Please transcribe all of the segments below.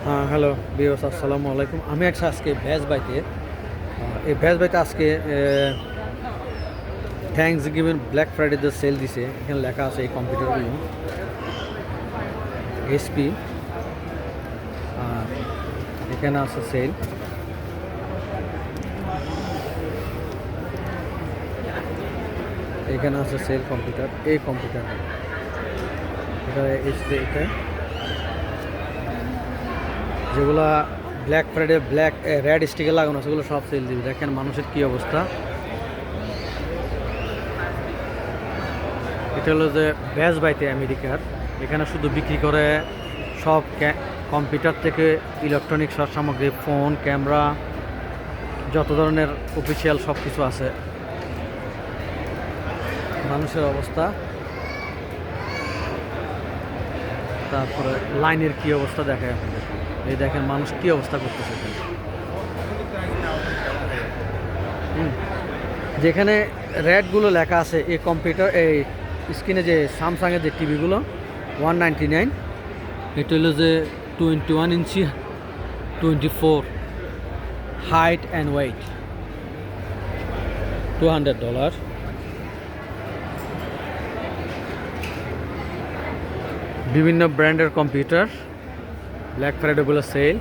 হ্যাঁ, হ্যালো বিয়স, আসসালামু আলাইকুম। আমি আজকে ভেজ বাইতে এই ভেজ বাইতে আজকে থ্যাংকস গিভিং ব্ল্যাক ফ্রাইডে যে সেল দিছে, এখানে লেখা আছে এই কম্পিউটারগুলো এসপি। আর এখানে আছে সেল। এখানে আছে সেল কম্পিউটার, এই কম্পিউটার এটা এসপি। এটা যেগুলা black Friday black red sticker লাগানো সেগুলো সব সেল দিবে। দেখেন মানুষের কী অবস্থা। এটা হলো যে ভেজ বাইতে আমেরিকার, এখানে শুধু বিক্রি করে সব কম্পিউটার থেকে ইলেকট্রনিক সব সামগ্রী, ফোন, ক্যামেরা, যত ধরনের অফিসিয়াল সব কিছু আছে। মানুষের অবস্থা, তারপরে লাইনের কি অবস্থা দেখায় আপনাদের। এই দেখেন মানুষ কি অবস্থা করতেছে এখানে। যেখানে রেটগুলো লেখা আছে এই কম্পিউটার, এই স্ক্রিনে যে স্যামসাংয়ের যে টিভিগুলো 199, এটা হলো যে 21 ইঞ্চি 24 হাইট অ্যান্ড ওয়েট, $200। বিভিন্ন ব্র্যান্ডের কম্পিউটার ব্ল্যাক ফ্রাইডেগুলো সেল।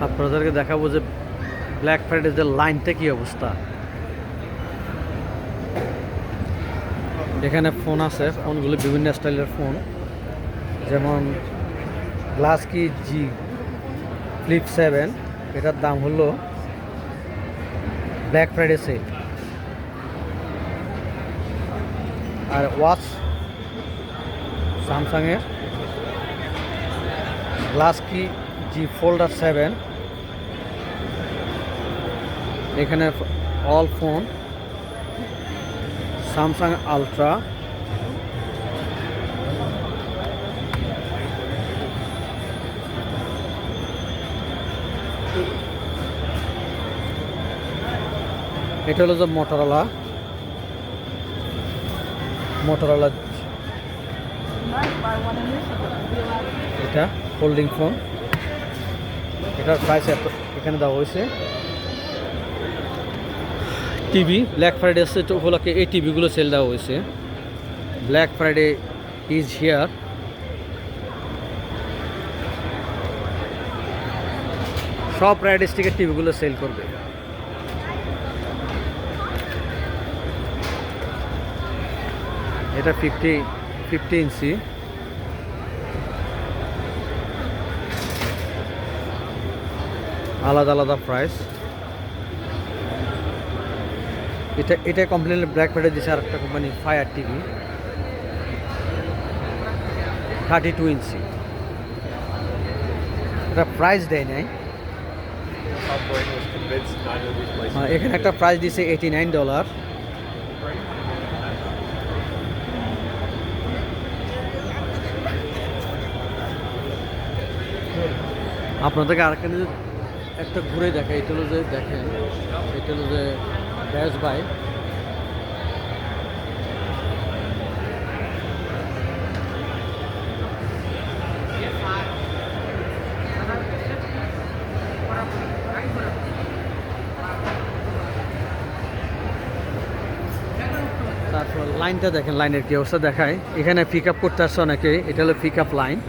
আপনাদেরকে দেখাবো যে ব্ল্যাক ফ্রাইডে যে লাইনটা কি অবস্থা। এখানে ফোন আছে, ফোনগুলো বিভিন্ন স্টাইলের ফোন, যেমন গ্লাস কি জি ফ্লিপ 7, এটার দাম হলো ব্ল্যাক ফ্রাইডে সেল। আর ওয়াচ স্যামসাংয়ের গ্লাস কি জি ফোল্ডার 7, এখানে অল ফোন স্যামসাং আলট্রা, এটা হলো যে মোটরোলা এটা ফোল্ডিং ফোন, এটার প্রাইস এখানে দেওয়া হয়েছে। টিভি ব্ল্যাক ফ্রাইডে আসছে তো উপলক্ষে এই টিভিগুলো সেল দেওয়া হয়েছে। Black Friday is here. সব রেড স্টিকের টিভিগুলো সেল করবে। এটা 50 ইঞ্চি, আলাদা আলাদা প্রাইস। এটা কমপ্লিটলি ব্ল্যাক ফ্রাইডে দিচ্ছে আরেকটা কোম্পানি, ফায়ার টিভি 32 ইঞ্চি। এটা প্রাইস দেয় নাই, এখানে একটা প্রাইস দিচ্ছে $89। আপনাদেরকে আরেকখানে একটা ঘুরে দেখায়। এটা হলো যে দেখেন, এটা হলো যে বেস্ট বাই। তারপর লাইনটা দেখেন, লাইনের কি অবস্থা দেখায়। এখানে পিক আপ করতে আসছে অনেকে, এটা হলো পিক আপ লাইন।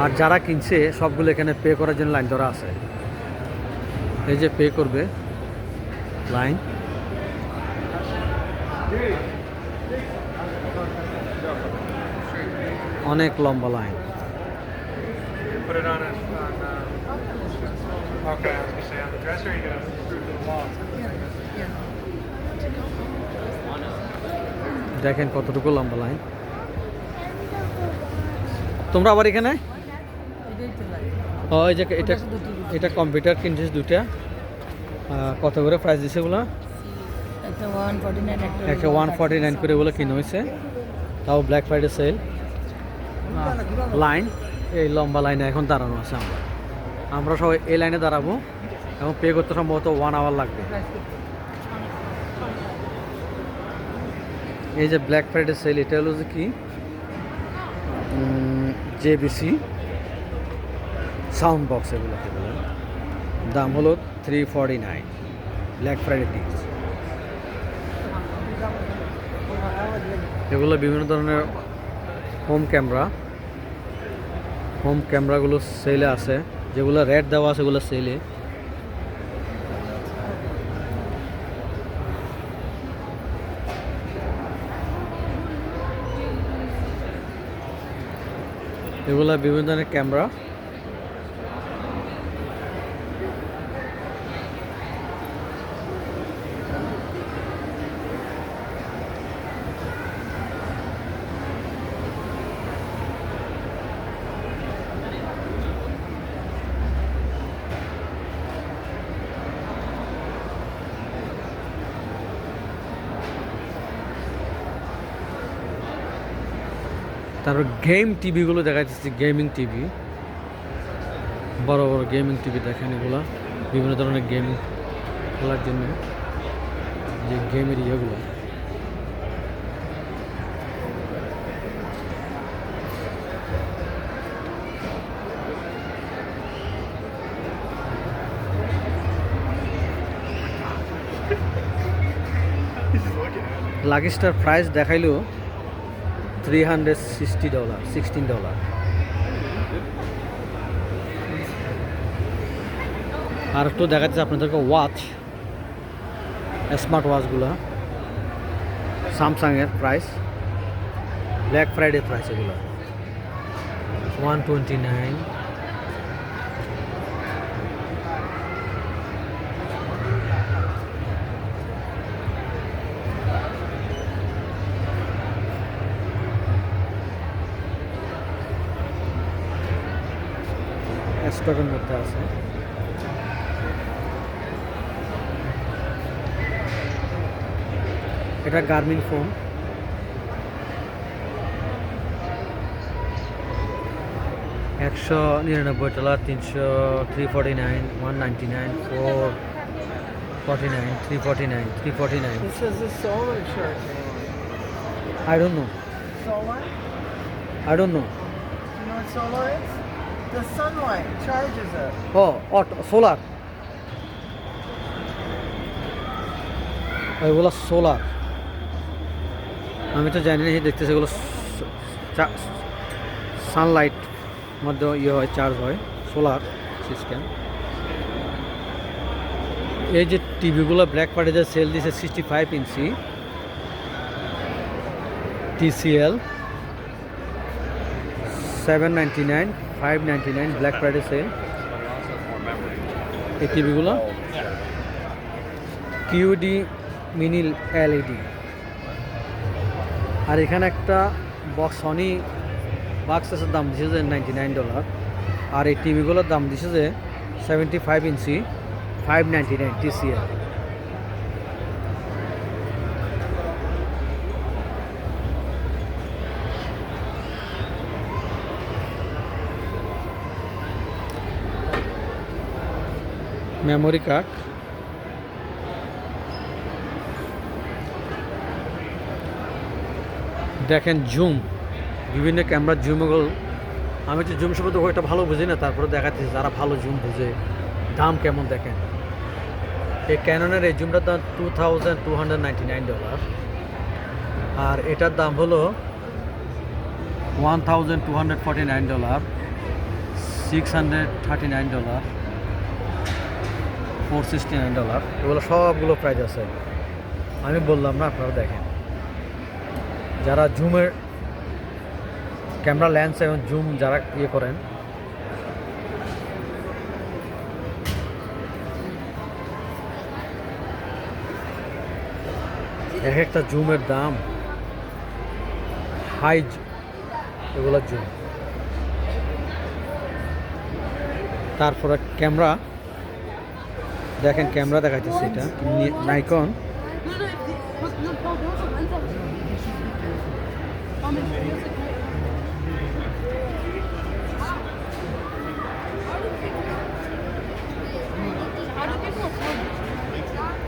আর যারা কিনছে সবগুলো এখানে পে করার জন্য লাইন ধরা আছে। এই যে পে করবে লাইন, অনেক লম্বা লাইন। দেখেন কতটুকু লম্বা লাইন। তোমরা আবার এখানে ওই যে এটা কম্পিউটার কিনছিস দুইটা, কত করে প্রাইস দিছে ওগুলো? একটা 149 করে বলে কিনে হয়েছে, তাও ব্ল্যাক ফ্রাইডে সেল। লাইন, এই লম্বা লাইনে এখন দাঁড়ানো আছে আমরা। আমরা সবাই এই লাইনে দাঁড়াবো এবং পে করতে সম্ভবত 1 আওয়ার লাগবে। এই যে ব্ল্যাক ফ্রাইডে সেল, এটা হলো যে কি জেবিসি সাউন্ড বক্স এগুলোকে বলে, দাম হলো 349 ব্ল্যাক ফ্রাইডে ডিলস। এগুলো বিভিন্ন ধরনের হোম ক্যামেরাগুলো সেলে আছে, যেগুলো রেট দেওয়া আছে সেগুলো সেলে। এগুলো বিভিন্ন ধরনের ক্যামেরা। তারপর গেম টিভিগুলো দেখা যাচ্ছে, গেমিং টিভি, বড় বড় গেমিং টিভি দেখেন। এগুলো বিভিন্ন ধরনের গেম খেলার জন্য, যে গেমের ইয়েগুলো। লাগেজটার প্রাইস দেখাইলো $360, $16। আর একটু দেখাচ্ছে আপনাদেরকে ওয়াচ, স্মার্ট ওয়াচগুলো স্যামসাংয়ের প্রাইস, ব্ল্যাক ফ্রাইডে প্রাইস এগুলো 129। স্টকের মধ্যে আছে। এটা Garmin phone, $199, 349, 199, 449, 349, 349। This is a solar charger. I don't know. Solar? I don't know. You know what solar is? The sunlight charges it. Oh, solar, ওইগুলো solar. আমি তো জানি না, দেখতেছি এগুলো সানলাইট মধ্যে ইয়ে হয়, চার্জ হয়, সোলার সিস্টেম। এই যে টিভিগুলো ব্ল্যাক ফ্রাইডে সেল দিছে 65 ইঞ্চি TCL, 799, 599 ব্ল্যাক ফ্রাইডে সেল। এই টিভিগুলো QD মিনি LED। আর এখানে একটা বক্স সনি বাক্সের দাম দিছে যে $99। আর এই টিভিগুলোর দাম দিছে যে 75 ইঞ্চি, 599 TCL। মেমোরি কার্ড, দেখেন জুম, বিভিন্ন ক্যামেরার জুমগুলো। আমি তো জুম সম্বন্ধে খুব একটা ভালো বুঝি না, তারপরে দেখাচ্ছি যারা ভালো জুম বুঝে দাম কেমন দেখেন। এই ক্যাননের এই জুমটার দাম $2299। আর এটার দাম হলো $1249, $639, $469। এগুলো সবগুলো প্রাইস আছে, আমি বললাম না, আপনারা দেখেন। যারা জুমের ক্যামেরা লেন্স এবং জুম যারা ইয়ে করেন, এক একটা জুমের দাম হাই, এগুলো জুম। তারপরে ক্যামেরা দেখেন, ক্যামেরা দেখাচ্ছে এটা নাইকন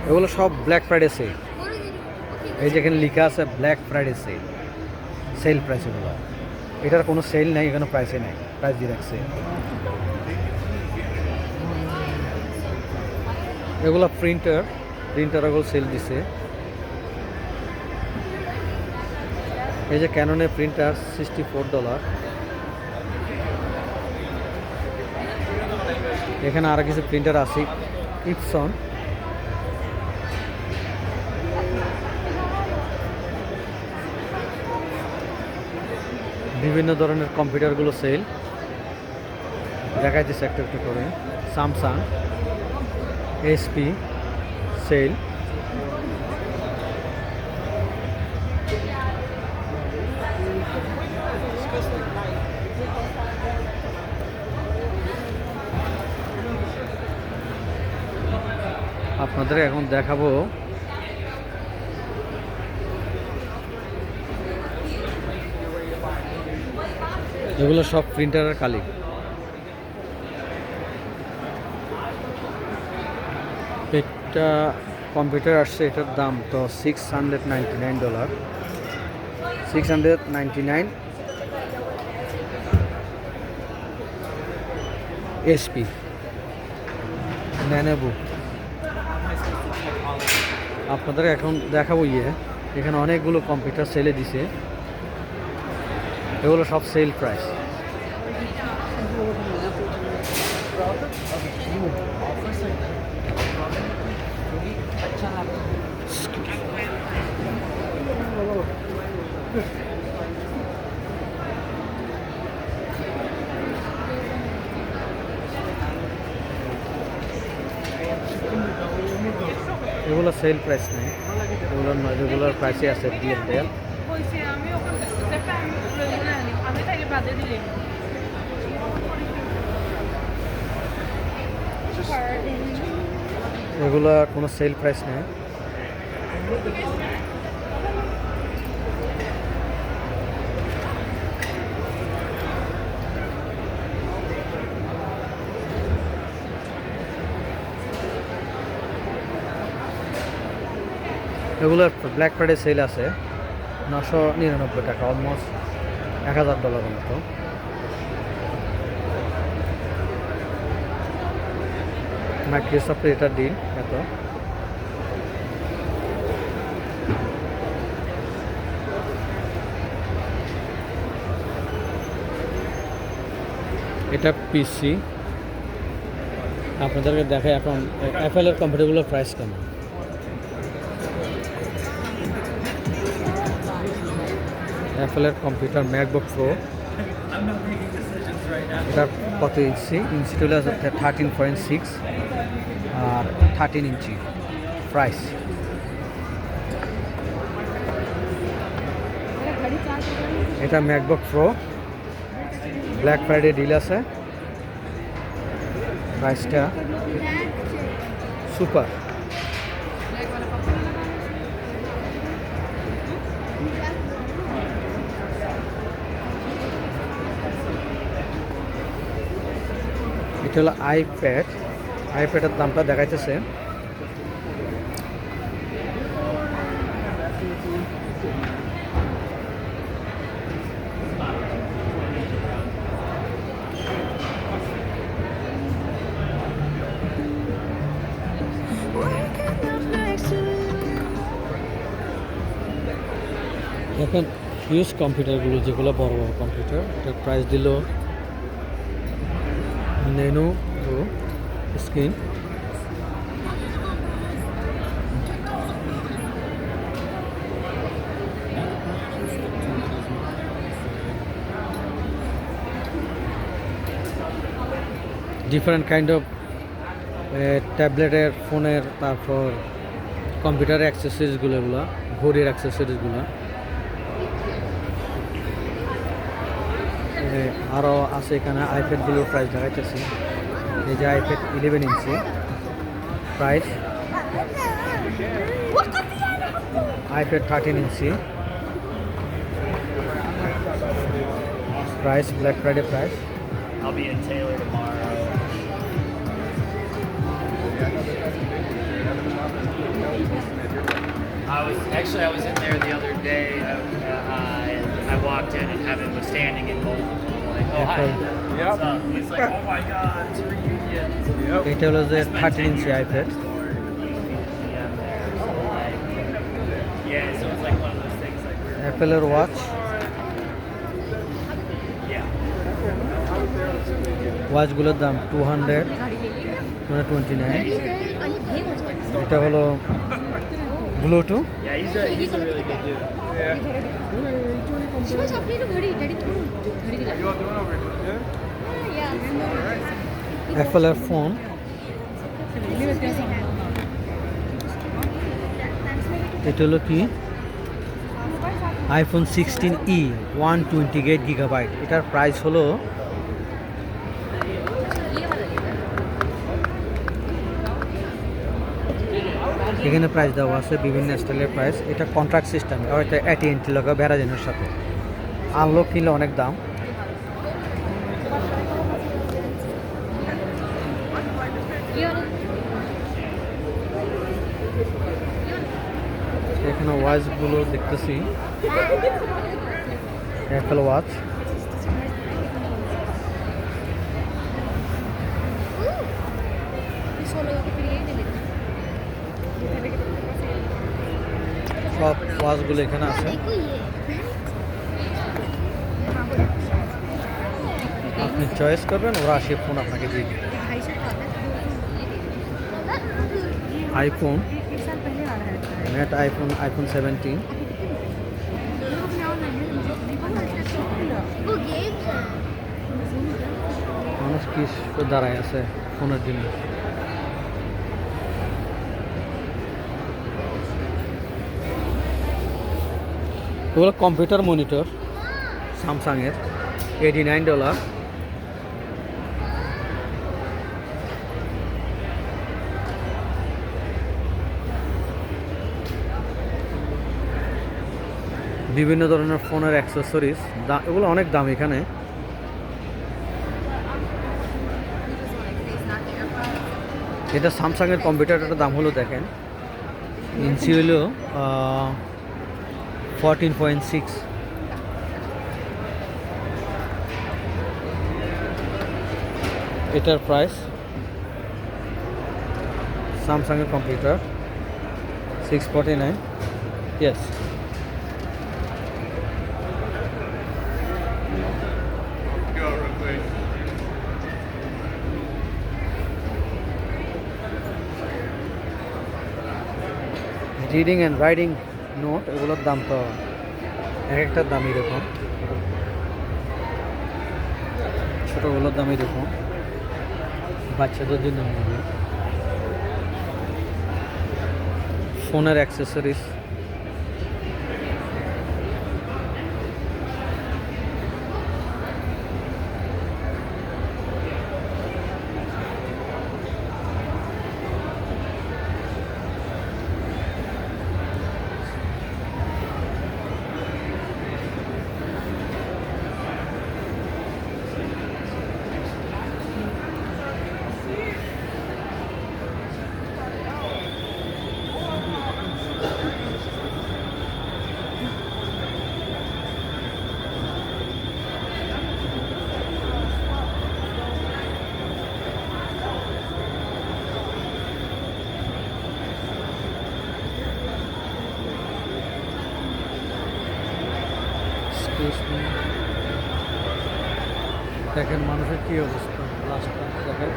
এগুলো সব ব্ল্যাক ফ্রাইডে সেল। এই যেখানে লেখা আছে black Friday sale, sale price এগুলো। এটার কোনো সেল নাই, এখানে প্রাইসে নাই, প্রাইস দিয়ে রাখছে। এগুলো প্রিন্টার এগুলো সেল দিছে। এই যে ক্যাননের প্রিন্টার $64। এখানে আরো কিছু প্রিন্টার আছে, ইপসন। বিভিন্ন ধরনের কম্পিউটারগুলো সেল দেখাইতেছে একটা একটু করে। Samsung, SP sale. আপনাদের এখন দেখাবো এগুলো সব প্রিন্টারের কালি। একটা কম্পিউটার আসছে, এটার দাম তো $699, 699 এসপি ন্যানোবুক। আপনাদের এখন দেখাবো এখানে অনেকগুলো কম্পিউটার সেলে দিছে, এগুলো সব সেল প্রাইস। এগুলো সেল প্রাইস নেই, এগুলো রেগুলার প্রাইসে আছে ডিএল। এগুলো কোনো সেল প্রাইস নেই। এগুলোর ব্ল্যাক ফ্রাইডে সেল আছে $999, অলমোস্ট $1000 মতো। মাইক্রোসফটের এটা ডিল এত। এটা পিসি। আপনাদেরকে দেখে এখন অ্যাপেলের কম্পিউটারগুলোর প্রাইস কেমন। অ্যাপেলের কম্পিউটার ম্যাকবুক প্রো, এটা কত ইঞ্চি? ইঞ্চিটা হলো 13.6 আর 13 ইঞ্চি। প্রাইস এটা MacBook Pro, black Friday deal আছে, প্রাইসটা সুপার। এটা হলো আইপ্যাডের দামটা দেখাইতেছে এখন ইউজ কম্পিউটারগুলো যেগুলো বড় বড় কম্পিউটার, এটার প্রাইস দিল nano pro screen. Different kind of ট্যাবলেটের, ফোনের, তারপর কম্পিউটার অ্যাক্সেসরিজগুলো, এগুলো ঘড়ির অ্যাক্সেসরিজগুলো। আরও আছে এখানে আইপ্যাডগুলোর প্রাইস দেখাইতেছি। এই যে iPad 11 inch, price. IPad 13 inch, price black Friday price. I'll be in Taylor tomorrow. I was in there the other day, and I walked in and Evan was standing in multiple. Like, oh hi, what's up? He's like, oh my god, it's a reunion. এটা হলো যে 13 ইঞ্চি iPad. Yeah, so it's like one of those things like we're অ্যাপেলের watch, yeah. ওয়াচগুলোর দাম 229। এটা হলো Bluetooth, Yeah, he's a really good dude. Shivaji आपली घडी घडी घडी दिला অ্যাপেলের ফোন, এটা হলো কি আইফোন 16e 128 গিগাবাইট। এটার প্রাইস হলো এখানে প্রাইস দেওয়া আছে বিভিন্ন স্টাইলের প্রাইস। এটা কন্ট্রাক্ট সিস্টেম, আর এটা AT&T লাগা ভেরাজেনের সাথে। আনলক কিনলে অনেক দাম। এখানে ওয়াচগুলো দেখতেছি, অ্যাপেল ওয়াচ, সব ওয়াচগুলো এখানে আছে। আপনি চয়েস করবেন, ওরা আসে ফোন আপনাকে দিয়ে দিবে। আইফোন, নেট আইফোন, আইফোন 17, মানুষ কি দাঁড়ায় আছে ফোনের জন্য। এগুলো কম্পিউটার মনিটর স্যামসাংয়ের, $89। বিভিন্ন ধরনের ফোনের অ্যাক্সেসরিজ, এগুলো অনেক দাম এখানে। এটা স্যামসাংয়ের কম্পিউটারটার দাম হলো দেখেন, ইঞ্চি হলো 14.6। এটার প্রাইস স্যামসাংয়ের computer 649। Yes, reading and riding note, এগুলোর দাম তো এক একটার দাম এরকম, ছোটোগুলোর দাম এরকম, বাচ্চাদের জন্য ফোনের অ্যাক্সেসরিজ, দেখেন মানুষের কী অবস্থা লাস্টটা দেখেন।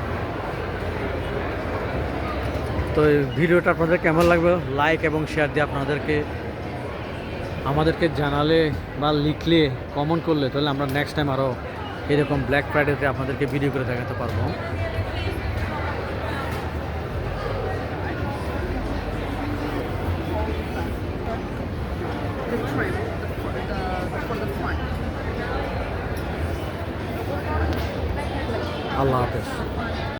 তো এই ভিডিওটা আপনাদের কেমন লাগবে লাইক এবং শেয়ার দিয়ে আমাদেরকে জানালে বা লিখলে কমেন্ট করলে, তাহলে আমরা নেক্সট টাইম আরও এরকম ব্ল্যাক ফ্রাইডেতে আপনাদেরকে ভিডিও করে দেখাতে পারবো। আল্লাহ হাফেজ।